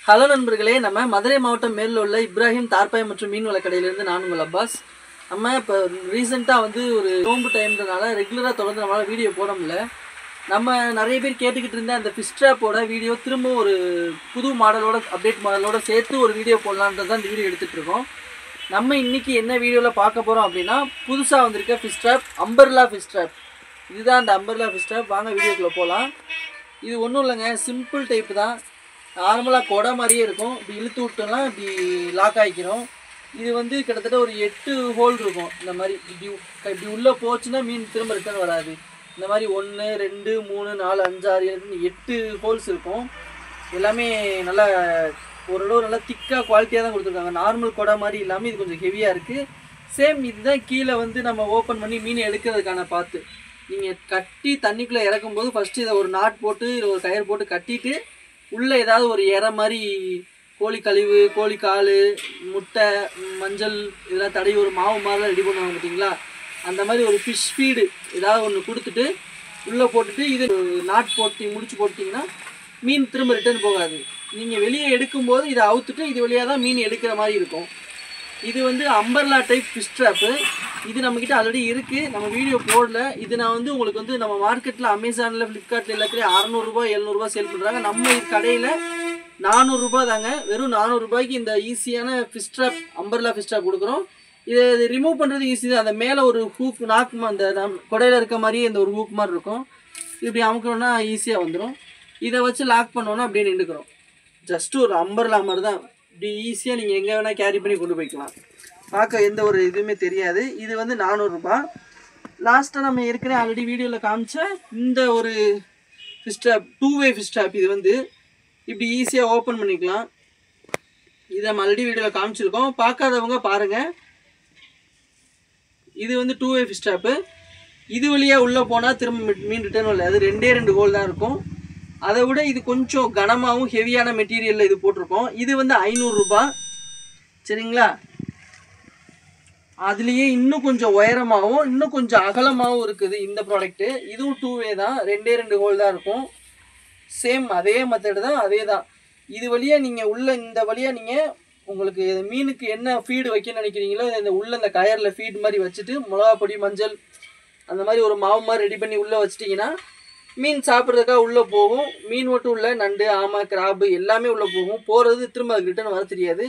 Hello நண்பர்களே, நம்ம மதுரை மாவட்டம் மேலில் உள்ள இப்ராஹிம் தார்பாய் மற்றும் மீன் வள கடையிலேருந்து நான் உங்கள் அப்பாஸ். நம்ம இப்போ ரீசெண்டாக ஒரு நோம்பு டைம்ன்றனால ரெகுலராக தொடர்ந்து நம்மளால் வீடியோ போட முடியல. நம்ம நிறைய பேர் கேட்டுக்கிட்டு இருந்த அந்த ஃபிஷ் ட்ராப்போட வீடியோ திரும்ப ஒரு புது மாடலோட அப்டேட் மாடலோட சேர்த்து ஒரு வீடியோ போடலான்றது தான் இந்த வீடியோ எடுத்துகிட்டு இருக்கோம். நம்ம இன்றைக்கி என்ன வீடியோவில் பார்க்க போகிறோம் அப்படின்னா, புதுசாக வந்திருக்க fish drop umbrella fish drop. இதுதான் அந்த அம்பர்லா ஃபிஷ் ட்ராப். வாங்க வீடியோக்குள்ளே போகலாம். இது ஒன்றும் இல்லைங்க, சிம்பிள் டைப் தான். நார்மலாக கொடை மாதிரியே இருக்கும். இப்படி இழுத்து விட்டோம்னா இப்படி லாக் ஆகிக்கிறோம். இது கிட்டத்தட்ட ஒரு 8 ஹோல் இருக்கும். இந்த மாதிரி இப்படி உள்ளே போச்சுன்னா மீன் திரும்ப ரிட்டர்ன் வராது. இந்த மாதிரி 1 2 3 4 5 6 7 8 ஹோல்ஸ் இருக்கும். எல்லாமே நல்லா ஓரளவு நல்லா திக்காக குவாலிட்டியாக தான் கொடுத்துருக்காங்க. நார்மல் கொடை மாதிரி இல்லாமல் இது கொஞ்சம் ஹெவியாக இருக்குது. சேம் இதுதான் கீழே நம்ம ஓப்பன் பண்ணி மீன் எடுக்கிறதுக்கான பார்த்து. நீங்கள் கட்டி தண்ணிக்குள்ளே இறக்கும்போது ஃபஸ்ட்டு இதை ஒரு நாட் போட்டு ஒரு கயிறு போட்டு கட்டிட்டு உள்ளே ஏதாவது ஒரு இறை மாதிரி கோழி கழிவு, கோழி கால், முட்டை, மஞ்சள் இதெல்லாம் தடவி ஒரு மாவு மாதிரிலாம் ரெடி பண்ணுவாங்க பார்த்தீங்களா, அந்த மாதிரி ஒரு ஃபிஷ் ஃபீடு ஏதாவது ஒன்று கொடுத்துட்டு உள்ளே போட்டுட்டு இது நாட் போட்டு முடிச்சு போட்டிங்கன்னா மீன் திரும்ப ரிட்டர்ன் போகாது. நீங்கள் வெளியே எடுக்கும்போது இதை அவுத்துட்டு இது வழியாக தான் மீன் எடுக்கிற மாதிரி இருக்கும். இது அம்பர்லா டைப் ஃபிஷ் ட்ராப்பு. இது நம்மக்கிட்ட ஆல்ரெடி இருக்குது, நம்ம வீடியோ போடல. இது நான் உங்களுக்கு நம்ம மார்க்கெட்டில் அமேசானில், ஃப்ளிப்கார்ட்டில் எல்லாத்துலேயும் 600 ரூபா 700 ரூபா சேல் பண்ணுறாங்க. நம்ம இது கடையில் 400 ரூபா தாங்க. வெறும் 400 ரூபாய்க்கு இந்த ஈஸியான fish drop umbrella fish drop கொடுக்குறோம். இதை ரிமூவ் பண்ணுறது ஈஸி தான். அந்த மேலே ஒரு ஹூக் நாக்கு அந்த கொடையில் இருக்க மாதிரியே இந்த ஒரு ஹூக் மாதிரி இருக்கும். இப்படி அமுக்கணும்னா ஈஸியாக வந்துடும். இதை வச்சு லாக் பண்ணோன்னா அப்படியே நின்றுக்கிறோம். ஜஸ்ட்டு ஒரு அம்பர்லா மாதிரி தான். இப்படி ஈஸியாக நீங்கள் எங்கே வேணால் கேரி பண்ணி கொண்டு போய்க்கலாம். பார்க்க எந்த ஒரு இதுவுமே தெரியாது. இது 400 ரூபா. லாஸ்ட்டாக நம்ம ஏற்கனவே ஆல்ரெடி வீடியோவில் காமிச்ச இந்த ஒரு ஃபிஷ் ட்ராப், 2-வே ஃபிஷ் ட்ராப். இது இப்படி ஈஸியாக ஓப்பன் பண்ணிக்கலாம். இதை நம்ம ஆல்ரெடி வீடியோவில் காமிச்சிருக்கோம். பார்க்காதவங்க பாருங்கள். இது 2-வே ஃபிஷ் ட்ராப்பு. இது வழியாக உள்ளே போனால் திரும்ப மீன் ரிட்டர்ன் வரல. அது 2 ஹோல் தான் இருக்கும். அதை விட இது கொஞ்சம் கனமாகவும் ஹெவியான மெட்டீரியலில் இது போட்டிருக்கோம். இது 500 ரூபா. சரிங்களா? அதுலேயே இன்னும் கொஞ்சம் உயரமாகவும் இன்னும் கொஞ்சம் அகலமாகவும் இருக்குது இந்த ப்ராடக்ட்டு. இதுவும் 2-வே தான். 2 ஹோல் தான் இருக்கும். சேம் அதே மெத்தடு தான், அதே தான். இது வழியாக நீங்கள் இந்த வழியாக நீங்கள் உங்களுக்கு மீனுக்கு என்ன ஃபீடு வைக்க நினைக்கிறீங்களோ இந்த இந்த கயரில் ஃபீடு மாதிரி வச்சுட்டு மிளகாப்பொடி, மஞ்சள் அந்த மாதிரி ஒரு மாவு மாதிரி ரெடி பண்ணி உள்ளே வச்சிட்டிங்கன்னா மீன் சாப்பிட்றதுக்காக உள்ளே போகும். மீன் மட்டும் இல்லை, நண்டு, ஆமை, கிராபு எல்லாமே உள்ளே போகும். போகிறது திரும்ப அது ரிட்டர்ன் வர தெரியாது.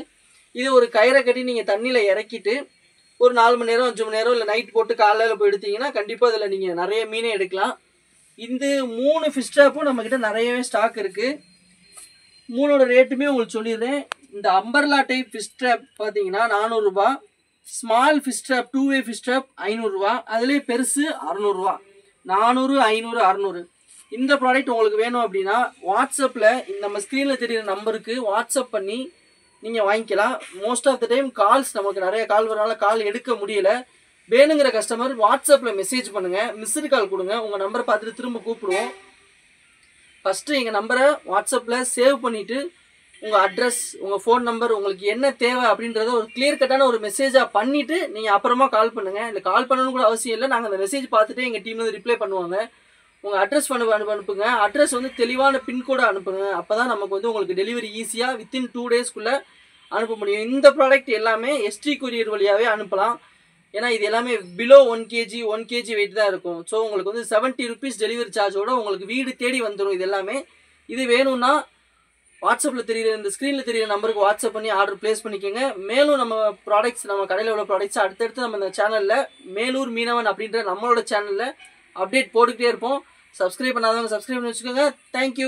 இது ஒரு கயிறை கட்டி நீங்கள் தண்ணியில் இறக்கிட்டு ஒரு 4 மணி நேரம் 5 மணி நேரம் இல்லை நைட் போட்டு காலையில் போய் எடுத்தீங்கன்னா கண்டிப்பாக அதில் நீங்கள் நிறைய மீனே எடுக்கலாம். இந்த 3 ஃபிஷ் ட்ராப்பும் நம்மக்கிட்ட நிறையவே ஸ்டாக் இருக்குது. 3ஓட ரேட்டுமே உங்களுக்கு சொல்லிடுறேன். இந்த அம்பர்லா டைப் ஃபிஷ் ட்ராப் பார்த்தீங்கன்னா 400 ரூபா. ஸ்மால் ஃபிஷ் ட்ராப் 2-வே ஃபிஷ் ட்ராப் 500 ரூபா. அதுலேயே பெருசு 600 ரூபா. 400, 500, 600. இந்த ப்ராடக்ட் உங்களுக்கு வேணும் அப்படின்னா வாட்ஸ்அப்பில் நம்ம ஸ்க்ரீனில் தெரிகிற நம்பருக்கு வாட்ஸ்அப் பண்ணி நீங்கள் வாங்கிக்கலாம். Most of the time calls நமக்கு நிறைய கால் வரனால கால் எடுக்க முடியல. வேணுங்கிற கஸ்டமர் வாட்ஸ்அப்பில் மெசேஜ் பண்ணுங்கள், மிஸ்டு கால் கொடுங்க. உங்கள் நம்பரை பார்த்துட்டு திரும்ப கூப்பிடுவோம். ஃபஸ்ட்டு எங்கள் நம்பரை வாட்ஸ்அப்பில் சேவ் பண்ணிவிட்டு உங்கள் அட்ரஸ், உங்கள் ஃபோன் நம்பர், உங்களுக்கு என்ன தேவை அப்படின்றத ஒரு கிளியர் கட்டான ஒரு மெசேஜாக பண்ணிவிட்டு நீங்கள் அப்புறமா கால் பண்ணுங்கள். இல்லை கால் பண்ணணும்னு கூட அவசியம் இல்லை. நாங்கள் அந்த மெசேஜ் பார்த்துட்டு எங்கள் டீமில் ரிப்ளை பண்ணுவாங்க. உங்கள் அட்ரஸ் அனுப்புங்க. அட்ரஸ் தெளிவான பின்கோடை அனுப்புங்க. அப்போ தான் நமக்கு உங்களுக்கு டெலிவரி ஈஸியாக வித்தின் 2 டேஸ்க்குள்ளே அனுப்ப முடியும். இந்த ப்ராடக்ட் எல்லாமே ST கொரியர் வழியாகவே அனுப்பலாம். ஏன்னா இது எல்லாமே பிலோ 1 kg வெயிட் தான் இருக்கும். ஸோ உங்களுக்கு 70 ருபீஸ் டெலிவரி சார்ஜோட உங்களுக்கு வீடு தேடி வந்துடும். இது எல்லாமே இது வேணும்னா வாட்ஸ்அப்பில் தெரியுற இந்த ஸ்க்ரீனில் தெரியுற நம்பருக்கு வாட்ஸ்அப் பண்ணி ஆர்டர் ப்ளேஸ் பண்ணிக்கோங்க. மேலும் நம்ம ப்ராடக்ட்ஸ், நம்ம கடையில் உள்ள ப்ராடக்ட்ஸ் அடுத்தடுத்து நம்ம இந்த சேனலில் மேலூர் மீனவன் அப்படின்ற நம்மளோட சேனலில் அப்டேட் போட்டுக்கிட்டே இருப்போம். சப்ஸ்கிரைப் பண்ணாதவங்க சப்ஸ்கிரைப் பண்ணி வச்சுக்கோங்க. தேங்க்யூ.